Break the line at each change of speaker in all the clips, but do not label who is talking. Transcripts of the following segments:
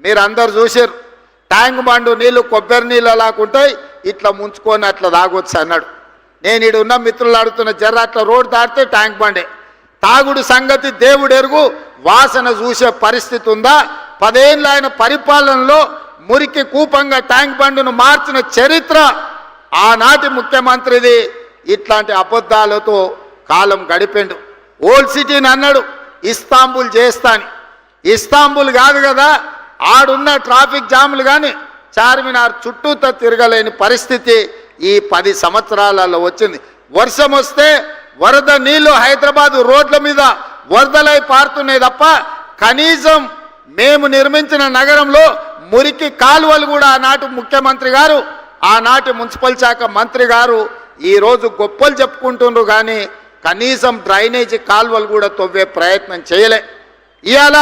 మీరు అందరు చూసారు. ట్యాంక్ బండు నీళ్లు కొబ్బరి నీళ్ళు లాకుంటాయి, ఇట్లా ముంచుకొని అట్లా తాగొచ్చు అన్నాడు. నేను ఈడ ఉన్న మిత్రులు అడుగుతున్న, జర్ర అట్లా రోడ్డు దాటితే ట్యాంక్ బండే. తాగుడు సంగతి దేవుడు ఎరుగు, వాసన చూసే పరిస్థితి ఉందా? 10 ఏళ్ళ ఆయన పరిపాలనలో మురికి కూపంగా ట్యాంక్ బండును మార్చిన చరిత్ర ఆనాటి ముఖ్యమంత్రిది. ఇట్లాంటి అబద్ధాలతో కాలం గడిపిండు. ఓల్డ్ సిటీని అన్నాడు ఇస్తాంబుల్ చేస్తాని. ఇస్తాంబుల్ కాదు కదా, ఆడున్న ట్రాఫిక్ జాములు కానీ చార్మినార్ చుట్టూతో తిరగలేని పరిస్థితి ఈ 10 సంవత్సరాలలో వచ్చింది. వర్షం వస్తే వరద నీళ్లు హైదరాబాద్ రోడ్ల మీద వరదలై పారుతున్నాయి తప్ప కనీసం మేము నిర్మించిన నగరంలో మురికి కాలువలు కూడా ఆనాటి ముఖ్యమంత్రి గారు, ఆనాటి మున్సిపల్ శాఖ మంత్రి గారు ఈరోజు గొప్పలు చెప్పుకుంటున్నారు, కానీ కనీసం డ్రైనేజీ కాలువలు కూడా తవ్వే ప్రయత్నం చేయలే. ఇవాళ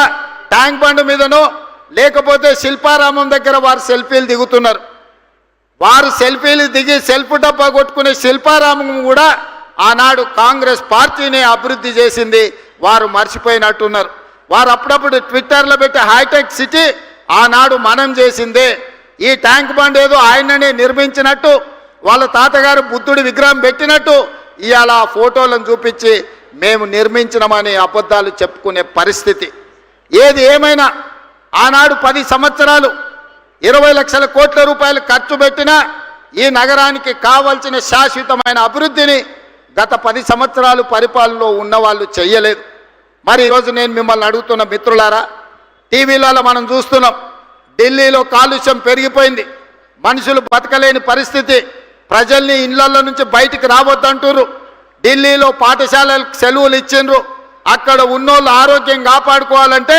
ట్యాంక్ బండ్ మీదనో లేకపోతే శిల్పారామం దగ్గర వారు సెల్ఫీలు దిగుతున్నారు. వారు సెల్ఫీలు దిగి సెల్ఫ్ డబ్బా కొట్టుకునే శిల్పారామం కూడా ఆనాడు కాంగ్రెస్ పార్టీని అభివృద్ధి చేసింది, వారు మర్చిపోయినట్టున్నారు. వారు అప్పుడప్పుడు ట్విట్టర్లో పెట్టి హైటెక్ సిటీ ఆనాడు మనం చేసిందే. ఈ ట్యాంక్ బండ్ ఏదో ఆయననే నిర్మించినట్టు, వాళ్ళ తాతగారు బుద్ధుడి విగ్రహం పెట్టినట్టు ఇవాళ ఆ ఫోటోలను చూపించి మేము నిర్మించినమని అబద్ధాలు చెప్పుకునే పరిస్థితి. ఏది ఏమైనా ఆనాడు 10 సంవత్సరాలు 20 లక్షల కోట్ల రూపాయలు ఖర్చు పెట్టినా ఈ నగరానికి కావాల్సిన శాశ్వతమైన అభివృద్ధిని గత 10 సంవత్సరాలు పరిపాలనలో ఉన్నవాళ్ళు చెయ్యలేదు. మరి ఈరోజు నేను మిమ్మల్ని అడుగుతున్న మిత్రులారా, టీవీలలో మనం చూస్తున్నాం, ఢిల్లీలో కాలుష్యం పెరిగిపోయింది, మనుషులు బతకలేని పరిస్థితి, ప్రజల్ని ఇళ్లలో నుంచి బయటికి రావద్దంటారు. ఢిల్లీలో పాఠశాలలకు సెలవులు ఇచ్చిండ్రు. అక్కడ ఉన్నోళ్ళు ఆరోగ్యం కాపాడుకోవాలంటే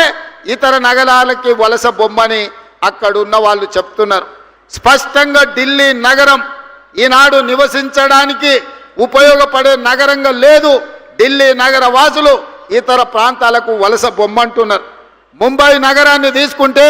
ఇతర నగరాలకి వలస బొమ్మని అక్కడ ఉన్న వాళ్ళు చెప్తున్నారు. స్పష్టంగా ఢిల్లీ నగరం ఈనాడు నివసించడానికి ఉపయోగపడే నగరంగా లేదు. ఢిల్లీ నగర వాసులు ఇతర ప్రాంతాలకు వలస బొమ్మంటున్నారు. ముంబై నగరాన్ని తీసుకుంటే